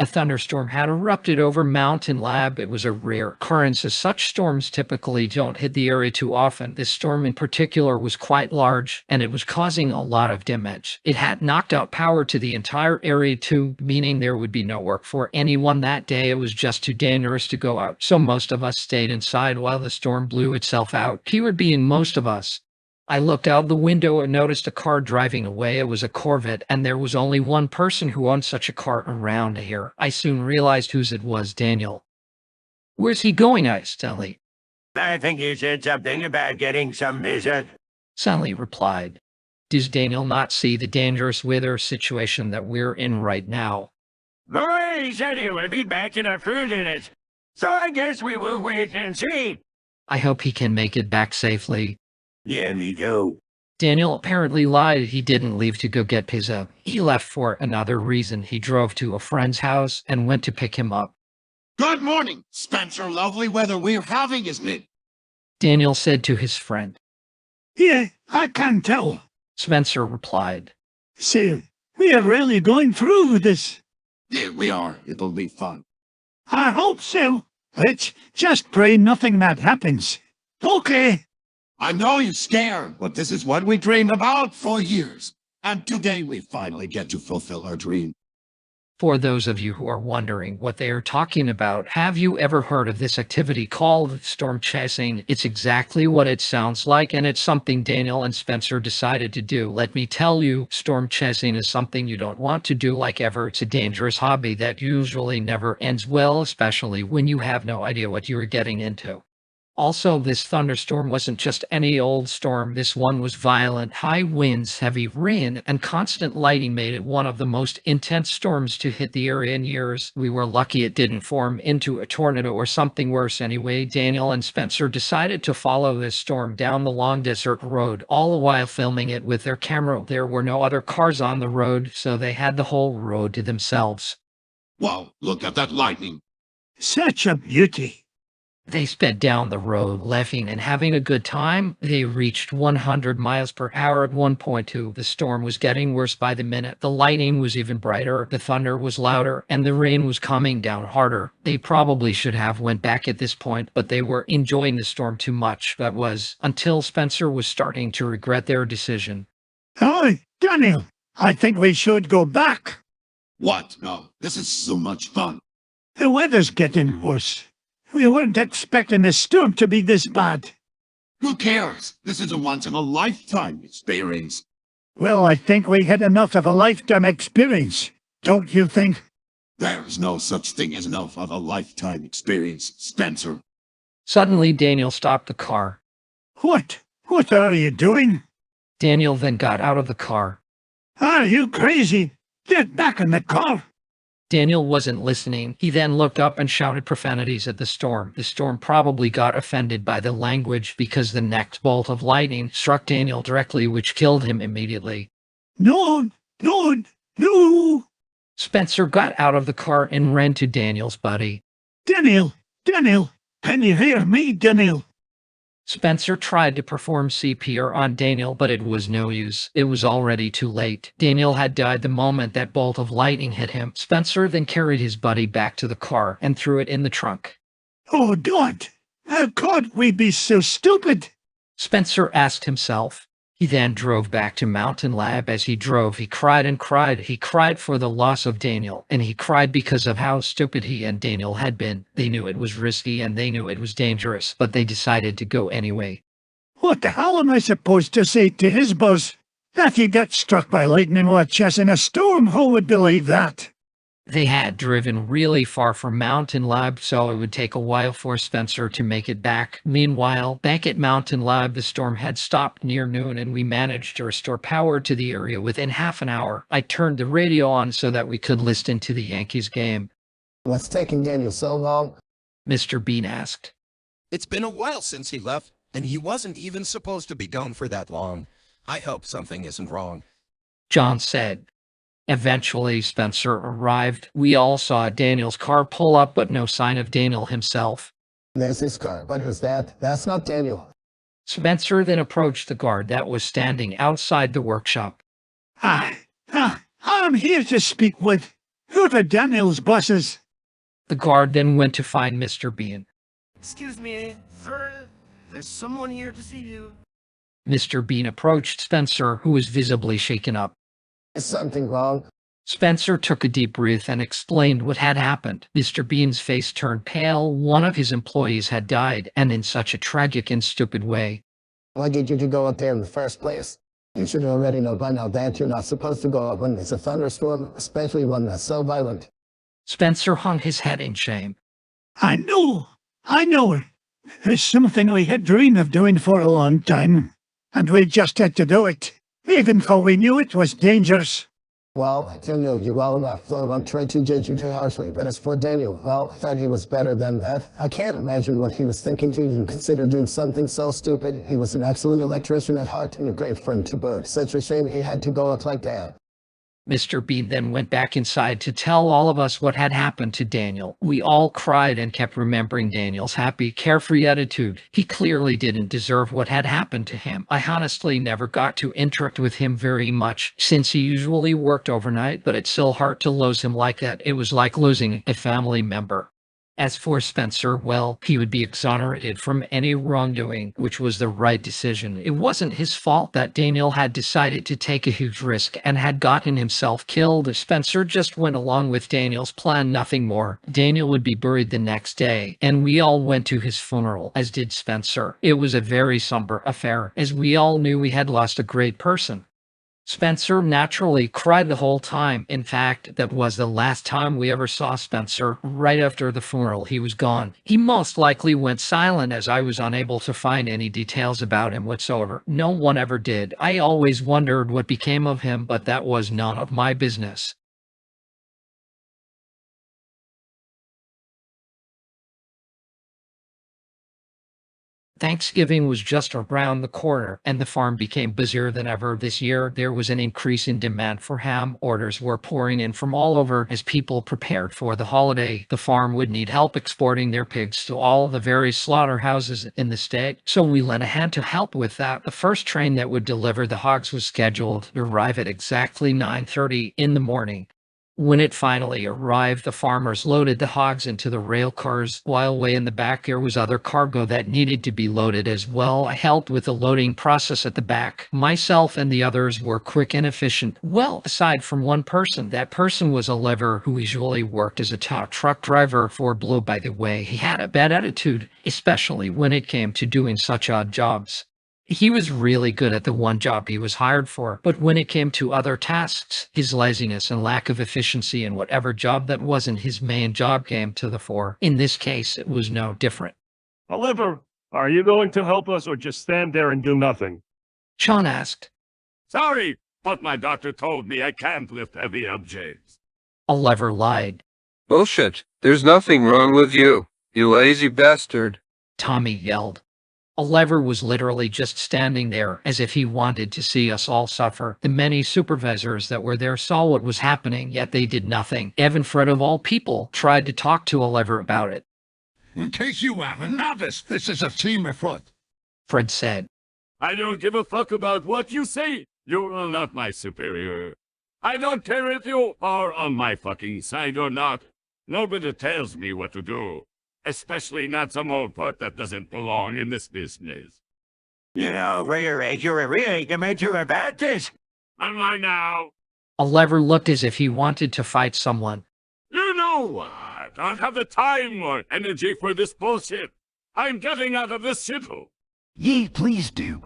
A thunderstorm had erupted over Mountain Lab. It was a rare occurrence, as such storms typically don't hit the area too often. This storm in particular was quite large, and it was causing a lot of damage. It had knocked out power to the entire area too, meaning there would be no work for anyone that day. It was just too dangerous to go out, so most of us stayed inside while the storm blew itself out. Keyword being most of us. I looked out the window and noticed a car driving away. It was a Corvette, and there was only one person who owned such a car around here. I soon realized whose it was, Daniel. "Where's he going?" I asked Sally. I think you said something about getting some visit. Sally replied. Does Daniel not see the dangerous weather situation that we're in right now? Boy, he said he would be back in a few minutes. So I guess we will wait and see. I hope he can make it back safely. Yeah, me too. Daniel apparently lied. He didn't leave to go get pizza. He left for another reason. He drove to a friend's house and went to pick him up. Good morning, Spencer. Lovely weather we're having, isn't it? Daniel said to his friend. Yeah, I can tell. Spencer replied. So, we are really going through with this. Yeah, we are. It'll be fun. I hope so. Let's just pray nothing bad happens. Okay. I know you're scared, but this is what we dreamed about for years. And today we finally get to fulfill our dream. For those of you who are wondering what they are talking about, have you ever heard of this activity called storm chasing? It's exactly what it sounds like, and it's something Daniel and Spencer decided to do. Let me tell you, storm chasing is something you don't want to do like ever. It's a dangerous hobby that usually never ends well, especially when you have no idea what you are getting into. Also, this thunderstorm wasn't just any old storm. This one was violent. High winds, heavy rain, and constant lightning made it one of the most intense storms to hit the area in years. We were lucky it didn't form into a tornado or something worse anyway. Daniel and Spencer decided to follow this storm down the long desert road, all the while filming it with their camera. There were no other cars on the road, so they had the whole road to themselves. Wow, look at that lightning. Such a beauty. They sped down the road, laughing and having a good time. They reached 100 miles per hour at one point too. The storm was getting worse by the minute. The lightning was even brighter, the thunder was louder, and the rain was coming down harder. They probably should have went back at this point, but they were enjoying the storm too much. That was until Spencer was starting to regret their decision. Oh, Daniel, I think we should go back. What? No, this is so much fun. The weather's getting worse. We weren't expecting the storm to be this bad. Who cares? This is a once-in-a-lifetime experience. Well, I think we had enough of a lifetime experience. Don't you think? There's no such thing as enough of a lifetime experience, Spencer. Suddenly, Daniel stopped the car. What? What are you doing? Daniel then got out of the car. Are you crazy? Get back in the car. Daniel wasn't listening. He then looked up and shouted profanities at the storm. The storm probably got offended by the language because the next bolt of lightning struck Daniel directly, which killed him immediately. No, no, no. Spencer got out of the car and ran to Daniel's buddy. Daniel, can you hear me, Daniel? Spencer tried to perform CPR on Daniel, but it was no use. It was already too late. Daniel had died the moment that bolt of lightning hit him. Spencer then carried his buddy back to the car and threw it in the trunk. Oh, don't! How could we be so stupid? Spencer asked himself. He then drove back to Mountain Lab. As he drove, he cried and cried. He cried for the loss of Daniel, and he cried because of how stupid he and Daniel had been. They knew it was risky and they knew it was dangerous, but they decided to go anyway. What the hell am I supposed to say to his boss? That he got struck by lightning while chasing a storm? Who would believe that? They had driven really far from Mountain Lab, so it would take a while for Spencer to make it back. Meanwhile, back at Mountain Lab, the storm had stopped near noon and we managed to restore power to the area within half an hour. I turned the radio on so that we could listen to the Yankees game. What's taking Daniel so long? Mr. Bean asked. It's been a while since he left, and he wasn't even supposed to be gone for that long. I hope something isn't wrong. John said. Eventually, Spencer arrived. We all saw Daniel's car pull up, but no sign of Daniel himself. There's his car, but who's that? That's not Daniel. Spencer then approached the guard that was standing outside the workshop. I'm here to speak with Who the Daniel's bosses? The guard then went to find Mr. Bean. Excuse me, sir. There's someone here to see you. Mr. Bean approached Spencer, who was visibly shaken up. Is something wrong? Spencer took a deep breath and explained what had happened. Mr. Bean's face turned pale. One of his employees had died, and in such a tragic and stupid way. Why did you go up there in the first place? You should already know by now that you're not supposed to go up when there's a thunderstorm, especially one that's so violent. Spencer hung his head in shame. I know. It's something we had dreamed of doing for a long time, and we just had to do it, even though we knew it was dangerous. Well, Daniel, you're well enough, though I won't try to judge you too harshly, but as for Daniel, well, I thought he was better than that. I can't imagine what he was thinking to even consider doing something so stupid. He was an excellent electrician at heart and a great friend to boot. Such a shame he had to go up like that. Mr. Bean then went back inside to tell all of us what had happened to Daniel. We all cried and kept remembering Daniel's happy, carefree attitude. He clearly didn't deserve what had happened to him. I honestly never got to interact with him very much, since he usually worked overnight, but it's still hard to lose him like that. It was like losing a family member. As for Spencer, well, he would be exonerated from any wrongdoing, which was the right decision. It wasn't his fault that Daniel had decided to take a huge risk and had gotten himself killed. Spencer just went along with Daniel's plan, nothing more. Daniel would be buried the next day, and we all went to his funeral, as did Spencer. It was a very somber affair, as we all knew we had lost a great person. Spencer naturally cried the whole time. In fact, that was the last time we ever saw Spencer. Right after the funeral, he was gone. He most likely went silent, as I was unable to find any details about him whatsoever. No one ever did. I always wondered what became of him, but that was none of my business. Thanksgiving was just around the corner, and the farm became busier than ever. This year, there was an increase in demand for ham. Orders were pouring in from all over as people prepared for the holiday. The farm would need help exporting their pigs to all the various slaughterhouses in the state, so we lent a hand to help with that. The first train that would deliver the hogs was scheduled to arrive at exactly 9:30 in the morning. When it finally arrived, the farmers loaded the hogs into the rail cars, while way in the back there was other cargo that needed to be loaded as well. I helped with the loading process at the back. Myself and the others were quick and efficient. Well, aside from one person. That person was Oliver, who usually worked as a tow truck driver for Blue. By the way, he had a bad attitude, especially when it came to doing such odd jobs. He was really good at the one job he was hired for, but when it came to other tasks, his laziness and lack of efficiency in whatever job that wasn't his main job came to the fore. In this case, it was no different. Oliver, are you going to help us or just stand there and do nothing? Sean asked. Sorry, but my doctor told me I can't lift heavy objects. Oliver lied. Bullshit. There's nothing wrong with you, you lazy bastard. Tommy yelled. Oliver was literally just standing there, as if he wanted to see us all suffer. The many supervisors that were there saw what was happening, yet they did nothing. Evan Fred, of all people, tried to talk to Oliver about it. In case you haven't noticed, this is a team effort. Fred said. I don't give a fuck about what you say. You're not my superior. I don't care if you are on my fucking side or not. Nobody tells me what to do. Especially not some old part that doesn't belong in this business. You know, for your age, you're really committed about this. Am I now? Oliver looked as if he wanted to fight someone. You know what? I don't have the time or energy for this bullshit. I'm getting out of this shithole. Ye please do.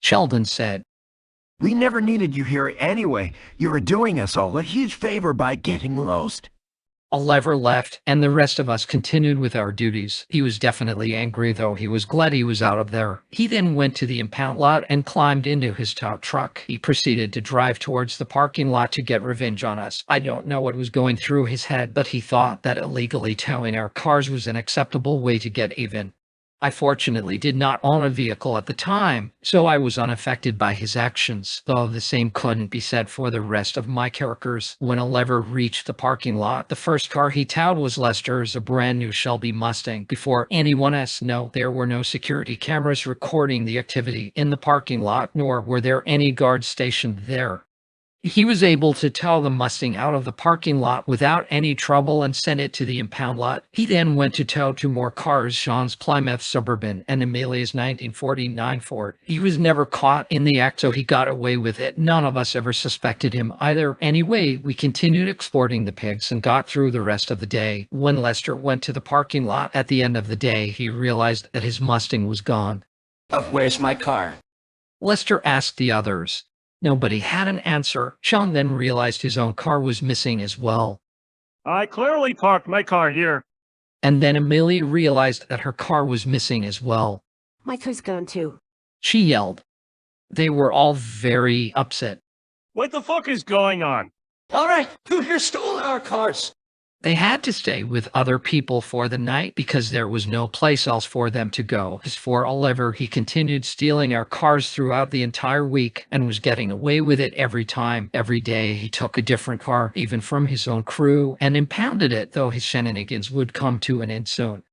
Sheldon said. We never needed you here anyway. You were doing us all a huge favor by getting lost. Oliver left, and the rest of us continued with our duties. He was definitely angry, though he was glad he was out of there. He then went to the impound lot and climbed into his tow truck. He proceeded to drive towards the parking lot to get revenge on us. I don't know what was going through his head, but he thought that illegally towing our cars was an acceptable way to get even. I fortunately did not own a vehicle at the time, so I was unaffected by his actions, though the same couldn't be said for the rest of my characters. When Oliver reached the parking lot, the first car he towed was Lester's, a brand new Shelby Mustang. Before anyone else knew, there were no security cameras recording the activity in the parking lot, nor were there any guards stationed there. He was able to tow the Mustang out of the parking lot without any trouble and send it to the impound lot. He then went to tow two more cars, Sean's Plymouth Suburban and Amelia's 1949 Ford. He was never caught in the act, so he got away with it. None of us ever suspected him either. Anyway, we continued exploring the pigs and got through the rest of the day. When Lester went to the parking lot at the end of the day, he realized that his Mustang was gone. Where's my car? Lester asked the others. Nobody had an answer. Sean then realized his own car was missing as well. I clearly parked my car here. And then Amelia realized that her car was missing as well. My car's gone too. She yelled. They were all very upset. What the fuck is going on? All right, who here stole our cars? They had to stay with other people for the night because there was no place else for them to go. As for Oliver, he continued stealing our cars throughout the entire week and was getting away with it every time. Every day he took a different car, even from his own crew, and impounded it, though his shenanigans would come to an end soon.